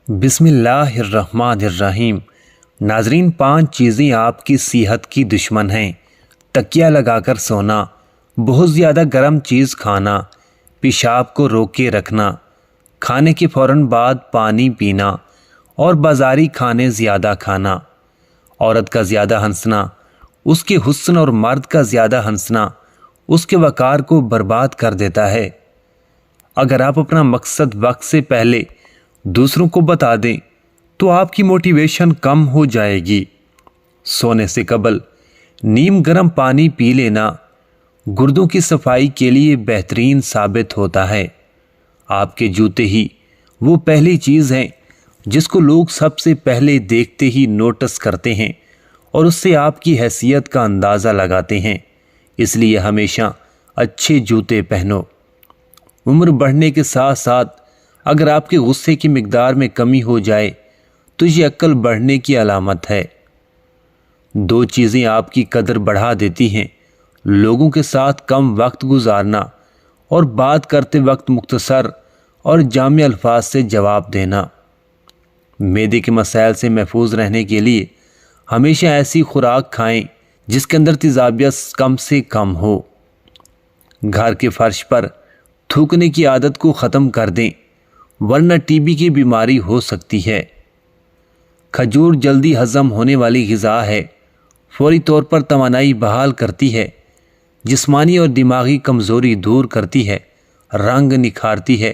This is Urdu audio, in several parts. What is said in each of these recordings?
بسم اللہ الرحمن الرحیم۔ ناظرین، 5 چیزیں آپ کی صحت کی دشمن ہیں۔ تکیہ لگا کر سونا، بہت زیادہ گرم چیز کھانا، پیشاب کو روک کے رکھنا، کھانے کے فوراً بعد پانی پینا اور بازاری کھانے زیادہ کھانا۔ عورت کا زیادہ ہنسنا اس کے حسن اور مرد کا زیادہ ہنسنا اس کے وقار کو برباد کر دیتا ہے۔ اگر آپ اپنا مقصد وقت سے پہلے دوسروں کو بتا دیں تو آپ کی موٹیویشن کم ہو جائے گی۔ سونے سے قبل نیم گرم پانی پی لینا گردوں کی صفائی کے لیے بہترین ثابت ہوتا ہے۔ آپ کے جوتے ہی وہ پہلی چیز ہیں جس کو لوگ سب سے پہلے دیکھتے ہی نوٹس کرتے ہیں اور اس سے آپ کی حیثیت کا اندازہ لگاتے ہیں۔ اس لیے ہمیشہ اچھے جوتے پہنو۔ عمر بڑھنے کے ساتھ ساتھ اگر آپ کے غصے کی مقدار میں کمی ہو جائے تو یہ عقل بڑھنے کی علامت ہے۔ 2 چیزیں آپ کی قدر بڑھا دیتی ہیں: لوگوں کے ساتھ کم وقت گزارنا اور بات کرتے وقت مختصر اور جامع الفاظ سے جواب دینا۔ معدے کے مسائل سے محفوظ رہنے کے لیے ہمیشہ ایسی خوراک کھائیں جس کے اندر تیزابیت کم سے کم ہو۔ گھر کے فرش پر تھوکنے کی عادت کو ختم کر دیں ورنہ ٹی بی کی بیماری ہو سکتی ہے۔ کھجور جلدی ہضم ہونے والی غذا ہے، فوری طور پر توانائی بحال کرتی ہے، جسمانی اور دماغی کمزوری دور کرتی ہے، رنگ نکھارتی ہے،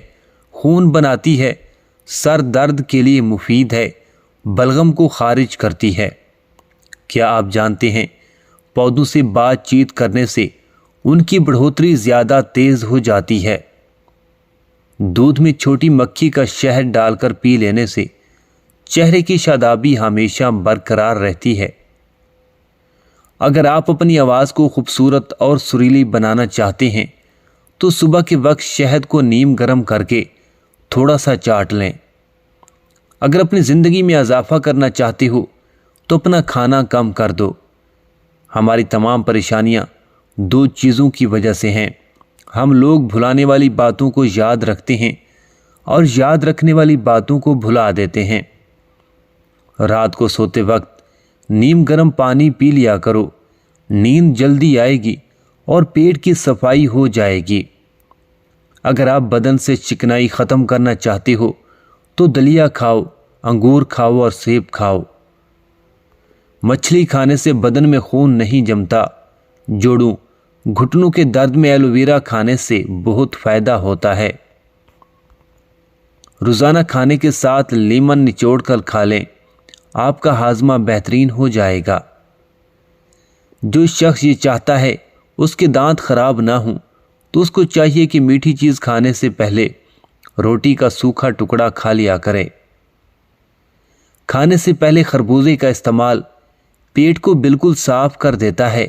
خون بناتی ہے، سر درد کے لیے مفید ہے، بلغم کو خارج کرتی ہے۔ کیا آپ جانتے ہیں پودوں سے بات چیت کرنے سے ان کی بڑھوتری زیادہ تیز ہو جاتی ہے؟ دودھ میں چھوٹی مکھی کا شہد ڈال کر پی لینے سے چہرے کی شادابی ہمیشہ برقرار رہتی ہے۔ اگر آپ اپنی آواز کو خوبصورت اور سریلی بنانا چاہتے ہیں تو صبح کے وقت شہد کو نیم گرم کر کے تھوڑا سا چاٹ لیں۔ اگر اپنی زندگی میں اضافہ کرنا چاہتے ہو تو اپنا کھانا کم کر دو۔ ہماری تمام پریشانیاں 2 چیزوں کی وجہ سے ہیں: ہم لوگ بھلانے والی باتوں کو یاد رکھتے ہیں اور یاد رکھنے والی باتوں کو بھلا دیتے ہیں۔ رات کو سوتے وقت نیم گرم پانی پی لیا کرو، نیند جلدی آئے گی اور پیٹ کی صفائی ہو جائے گی۔ اگر آپ بدن سے چکنائی ختم کرنا چاہتے ہو تو دلیا کھاؤ، انگور کھاؤ اور سیب کھاؤ۔ مچھلی کھانے سے بدن میں خون نہیں جمتا۔ جوڑوں گھٹنوں کے درد میں ایلو ویرا کھانے سے بہت فائدہ ہوتا ہے۔ روزانہ کھانے کے ساتھ لیمن نچوڑ کر کھا لیں، آپ کا ہاضمہ بہترین ہو جائے گا۔ جو شخص یہ چاہتا ہے اس کے دانت خراب نہ ہوں تو اس کو چاہیے کہ میٹھی چیز کھانے سے پہلے روٹی کا سوکھا ٹکڑا کھا لیا کرے۔ کھانے سے پہلے خربوزے کا استعمال پیٹ کو بالکل صاف کر دیتا ہے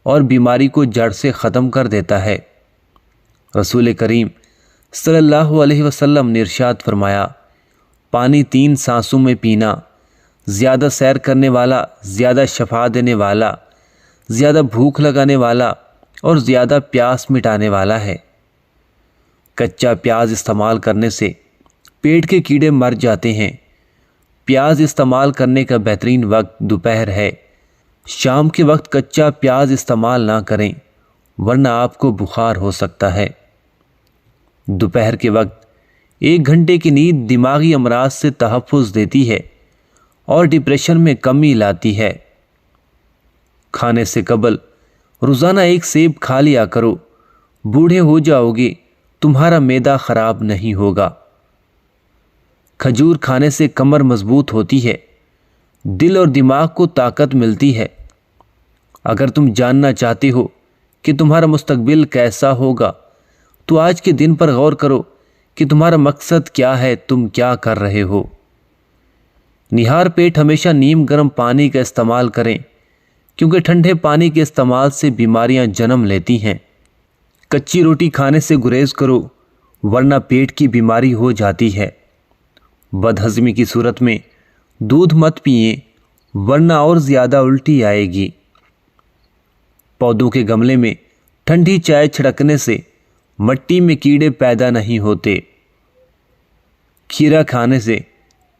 اور بیماری کو جڑ سے ختم کر دیتا ہے۔ رسول کریم صلی اللہ علیہ وسلم نے ارشاد فرمایا: پانی 3 سانسوں میں پینا زیادہ سیر کرنے والا، زیادہ شفا دینے والا، زیادہ بھوک لگانے والا اور زیادہ پیاس مٹانے والا ہے۔ کچا پیاز استعمال کرنے سے پیٹ کے کیڑے مر جاتے ہیں۔ پیاز استعمال کرنے کا بہترین وقت دوپہر ہے۔ شام کے وقت کچا پیاز استعمال نہ کریں ورنہ آپ کو بخار ہو سکتا ہے۔ دوپہر کے وقت 1 گھنٹے کی نیند دماغی امراض سے تحفظ دیتی ہے اور ڈپریشن میں کمی لاتی ہے۔ کھانے سے قبل روزانہ 1 سیب کھا لیا کرو، بوڑھے ہو جاؤ گے تمہارا معدہ خراب نہیں ہوگا۔ کھجور کھانے سے کمر مضبوط ہوتی ہے، دل اور دماغ کو طاقت ملتی ہے۔ اگر تم جاننا چاہتے ہو کہ تمہارا مستقبل کیسا ہوگا تو آج کے دن پر غور کرو کہ تمہارا مقصد کیا ہے، تم کیا کر رہے ہو۔ نہار پیٹ ہمیشہ نیم گرم پانی کا استعمال کریں کیونکہ ٹھنڈے پانی کے استعمال سے بیماریاں جنم لیتی ہیں۔ کچی روٹی کھانے سے گریز کرو ورنہ پیٹ کی بیماری ہو جاتی ہے۔ بدہضمی کی صورت میں دودھ مت پئیں ورنہ اور زیادہ الٹی آئے گی۔ پودوں کے گملے میں ٹھنڈی چائے چھڑکنے سے مٹی میں کیڑے پیدا نہیں ہوتے۔ کھیرا کھانے سے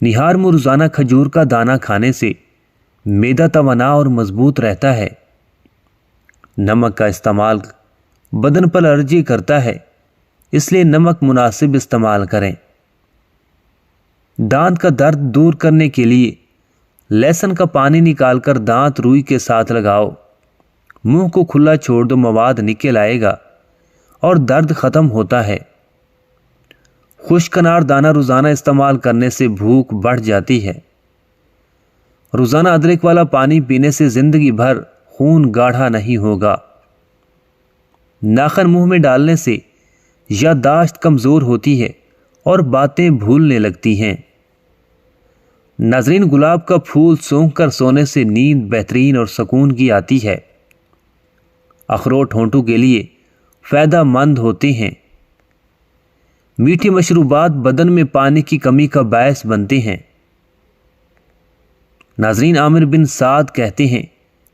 نہار میں روزانہ کھجور کا دانہ کھانے سے معدہ توانا اور مضبوط رہتا ہے۔ نمک کا استعمال بدن پر الرجی کرتا ہے، اس لیے نمک مناسب استعمال کریں۔ دانت کا درد دور کرنے کے لیے لہسن کا پانی نکال کر دانت روئی کے ساتھ لگاؤ، منہ کو کھلا چھوڑ دو، مواد نکل آئے گا اور درد ختم ہوتا ہے۔ خشک انار دانہ روزانہ استعمال کرنے سے بھوک بڑھ جاتی ہے۔ روزانہ ادرک والا پانی پینے سے زندگی بھر خون گاڑھا نہیں ہوگا۔ ناخن منہ میں ڈالنے سے یادداشت کمزور ہوتی ہے اور باتیں بھولنے لگتی ہیں۔ ناظرین، گلاب کا پھول سونگھ کر سونے سے نیند بہترین اور سکون کی آتی ہے۔ اخروٹ ہونٹوں کے لیے فائدہ مند ہوتے ہیں۔ میٹھی مشروبات بدن میں پانی کی کمی کا باعث بنتے ہیں۔ ناظرین، عامر بن سعد کہتے ہیں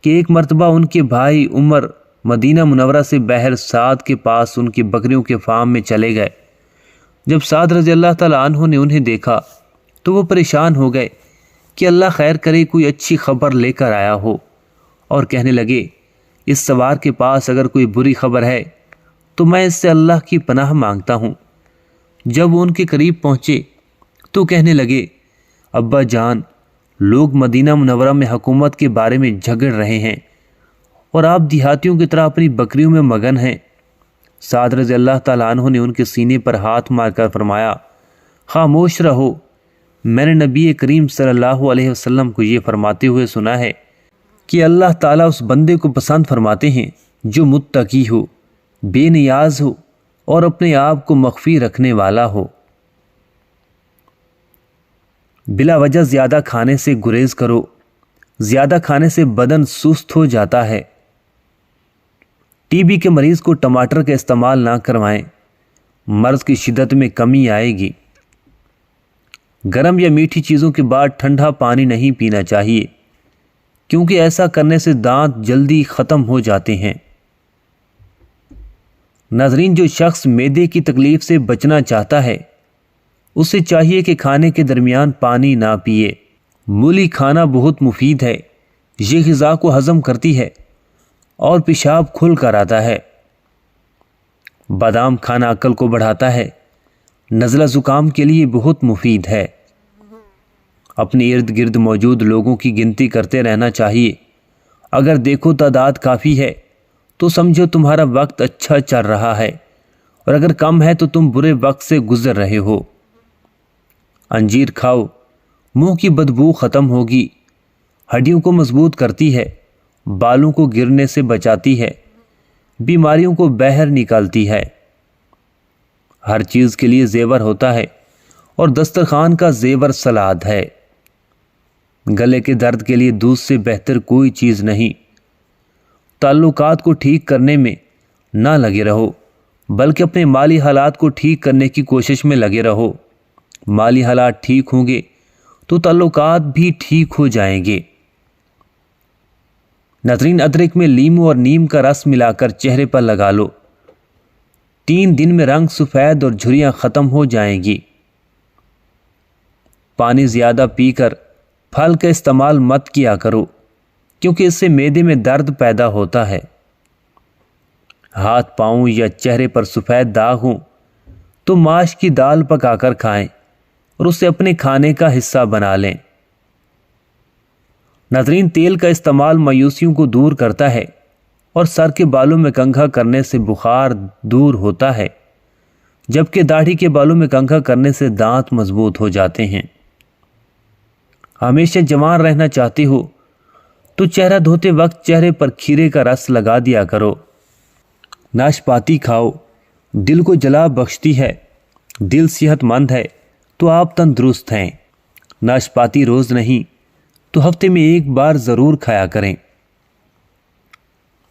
کہ ایک مرتبہ ان کے بھائی عمر مدینہ منورہ سے بحر سعد کے پاس ان کی بکریوں کے فارم میں چلے گئے۔ جب سعد رضی اللہ تعالیٰ عنہ نے انہیں دیکھا تو وہ پریشان ہو گئے کہ اللہ خیر کرے کوئی اچھی خبر لے کر آیا ہو، اور کہنے لگے اس سوار کے پاس اگر کوئی بری خبر ہے تو میں اس سے اللہ کی پناہ مانگتا ہوں۔ جب وہ ان کے قریب پہنچے تو کہنے لگے ابا جان، لوگ مدینہ منورہ میں حکومت کے بارے میں جھگڑ رہے ہیں اور آپ دیہاتیوں کی طرح اپنی بکریوں میں مگن ہیں۔ سعد رضی اللہ تعالیٰ عنہ نے ان کے سینے پر ہاتھ مار کر فرمایا خاموش رہو، میں نے نبی کریم صلی اللہ علیہ وسلم کو یہ فرماتے ہوئے سنا ہے کہ اللہ تعالیٰ اس بندے کو پسند فرماتے ہیں جو متقی ہو، بے نیاز ہو اور اپنے آپ کو مخفی رکھنے والا ہو۔ بلا وجہ زیادہ کھانے سے گریز کرو، زیادہ کھانے سے بدن سست ہو جاتا ہے۔ ٹی بی کے مریض کو ٹماٹر کا استعمال نہ کروائیں، مرض کی شدت میں کمی آئے گی۔ گرم یا میٹھی چیزوں کے بعد ٹھنڈا پانی نہیں پینا چاہیے، کیونکہ ایسا کرنے سے دانت جلدی ختم ہو جاتے ہیں۔ ناظرین، جو شخص معدے کی تکلیف سے بچنا چاہتا ہے اسے چاہیے کہ کھانے کے درمیان پانی نہ پیے۔ مولی کھانا بہت مفید ہے، یہ غذا کو ہضم کرتی ہے اور پیشاب کھل کر آتا ہے۔ بادام کھانا عقل کو بڑھاتا ہے، نزلہ زکام کے لیے بہت مفید ہے۔ اپنے ارد گرد موجود لوگوں کی گنتی کرتے رہنا چاہیے۔ اگر دیکھو تعداد کافی ہے تو سمجھو تمہارا وقت اچھا چل رہا ہے، اور اگر کم ہے تو تم برے وقت سے گزر رہے ہو۔ انجیر کھاؤ، منہ کی بدبو ختم ہوگی، ہڈیوں کو مضبوط کرتی ہے، بالوں کو گرنے سے بچاتی ہے، بیماریوں کو باہر نکالتی ہے۔ ہر چیز کے لیے زیور ہوتا ہے اور دسترخوان کا زیور سلاد ہے۔ گلے کے درد کے لیے دودھ سے بہتر کوئی چیز نہیں۔ تعلقات کو ٹھیک کرنے میں نہ لگے رہو، بلکہ اپنے مالی حالات کو ٹھیک کرنے کی کوشش میں لگے رہو۔ مالی حالات ٹھیک ہوں گے تو تعلقات بھی ٹھیک ہو جائیں گے۔ ناظرین، ادرک میں لیمو اور نیم کا رس ملا کر چہرے پر لگا لو، 3 دن میں رنگ سفید اور جھریاں ختم ہو جائیں گی۔ پانی زیادہ پی کر پھل کا استعمال مت کیا کرو، کیونکہ اس سے معدے میں درد پیدا ہوتا ہے۔ ہاتھ پاؤں یا چہرے پر سفید داغ ہوں تو ماش کی دال پکا کر کھائیں اور اسے اپنے کھانے کا حصہ بنا لیں۔ ناظرین، تیل کا استعمال مایوسیوں کو دور کرتا ہے اور سر کے بالوں میں کنگھا کرنے سے بخار دور ہوتا ہے، جبکہ داڑھی کے بالوں میں کنگھا کرنے سے دانت مضبوط ہو جاتے ہیں۔ ہمیشہ جوان رہنا چاہتے ہو تو چہرہ دھوتے وقت چہرے پر کھیرے کا رس لگا دیا کرو۔ ناشپاتی کھاؤ، دل کو جلا بخشتی ہے۔ دل صحت مند ہے تو آپ تندرست ہیں۔ ناشپاتی روز نہیں تو ہفتے میں 1 بار ضرور کھایا کریں۔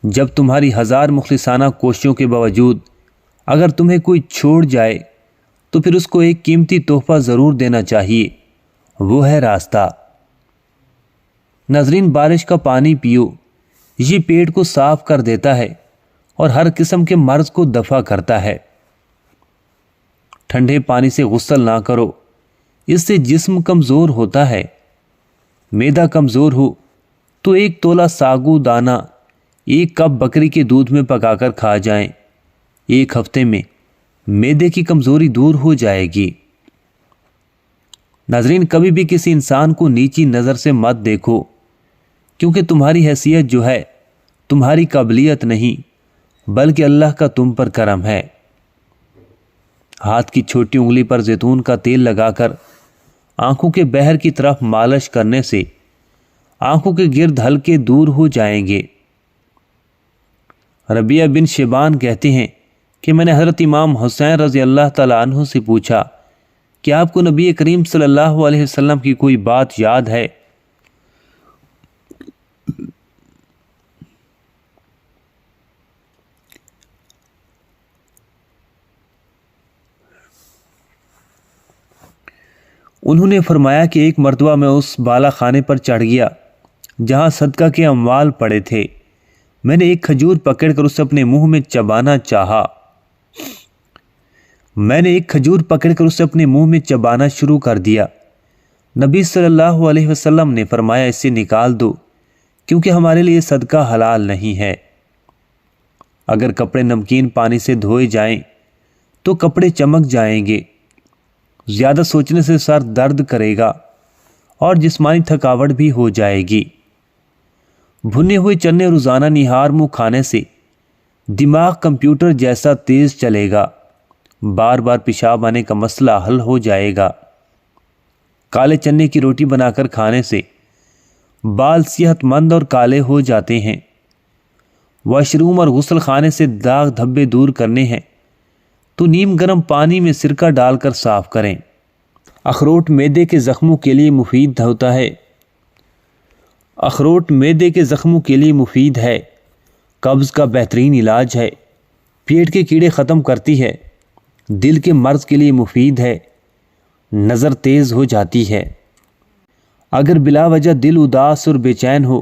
جب تمہاری 1000 مخلصانہ کوششوں کے باوجود اگر تمہیں کوئی چھوڑ جائے تو پھر اس کو ایک قیمتی تحفہ ضرور دینا چاہیے، وہ ہے راستہ۔ ناظرین، بارش کا پانی پیو، یہ پیٹ کو صاف کر دیتا ہے اور ہر قسم کے مرض کو دفع کرتا ہے۔ ٹھنڈے پانی سے غسل نہ کرو، اس سے جسم کمزور ہوتا ہے۔ معدہ کمزور ہو تو 1 تولہ ساگو دانہ 1 کپ بکری کے دودھ میں پکا کر کھا جائیں، 1 ہفتے میں معدے کی کمزوری دور ہو جائے گی۔ ناظرین، کبھی بھی کسی انسان کو نیچی نظر سے مت دیکھو، کیونکہ تمہاری حیثیت جو ہے تمہاری قابلیت نہیں بلکہ اللہ کا تم پر کرم ہے۔ ہاتھ کی چھوٹی انگلی پر زیتون کا تیل لگا کر آنکھوں کے بہر کی طرف مالش کرنے سے آنکھوں کے گرد ہلکے دور ہو جائیں گے۔ ربیعہ بن شیبان کہتے ہیں کہ میں نے حضرت امام حسین رضی اللہ تعالیٰ عنہ سے پوچھا کہ آپ کو نبی کریم صلی اللہ علیہ وسلم کی کوئی بات یاد ہے؟ انہوں نے فرمایا کہ ایک مرتبہ میں اس بالا خانے پر چڑھ گیا جہاں صدقہ کے اموال پڑے تھے۔ میں نے ایک کھجور پکڑ کر اسے اپنے منہ میں چبانا شروع کر دیا۔ نبی صلی اللہ علیہ وسلم نے فرمایا اسے نکال دو، کیونکہ ہمارے لیے صدقہ حلال نہیں ہے۔ اگر کپڑے نمکین پانی سے دھوئے جائیں تو کپڑے چمک جائیں گے، زیادہ سوچنے سے سر درد کرے گا اور جسمانی تھکاوٹ بھی ہو جائے گی۔ بھنے ہوئے چنے روزانہ نہار منہ کھانے سے دماغ کمپیوٹر جیسا تیز چلے گا، بار بار پیشاب آنے کا مسئلہ حل ہو جائے گا۔ کالے چنے کی روٹی بنا کر کھانے سے بال صحت مند اور کالے ہو جاتے ہیں۔ واش روم اور غسل خانے سے داغ دھبے دور کرنے ہیں تو نیم گرم پانی میں سرکہ ڈال کر صاف کریں۔ اخروٹ معدے کے زخموں کے لیے مفید ہوتا ہے۔ اخروٹ معدے کے زخموں کے لیے مفید ہے، قبض کا بہترین علاج ہے، پیٹ کے کیڑے ختم کرتی ہے، دل کے مرض کے لیے مفید ہے، نظر تیز ہو جاتی ہے۔ اگر بلا وجہ دل اداس اور بے چین ہو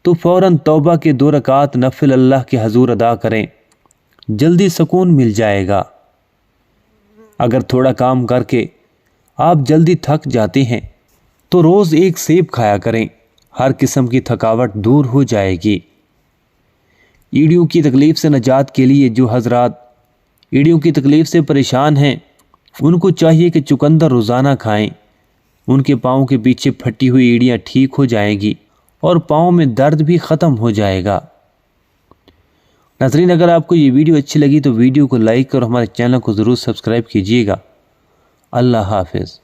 تو فوراً توبہ کے 2 رکعات نفل اللہ کے حضور ادا کریں، جلدی سکون مل جائے گا۔ اگر تھوڑا کام کر کے آپ جلدی تھک جاتے ہیں تو روز 1 سیب کھایا کریں، ہر قسم کی تھکاوٹ دور ہو جائے گی۔ ایڑیوں کی تکلیف سے نجات کے لیے جو حضرات ایڑیوں کی تکلیف سے پریشان ہیں ان کو چاہیے کہ چقندر روزانہ کھائیں، ان کے پاؤں کے پیچھے پھٹی ہوئی ایڑیاں ٹھیک ہو جائیں گی اور پاؤں میں درد بھی ختم ہو جائے گا۔ ناظرین، اگر آپ کو یہ ویڈیو اچھی لگی تو ویڈیو کو لائک اور ہمارے چینل کو ضرور سبسکرائب کیجیے گا۔ اللہ حافظ۔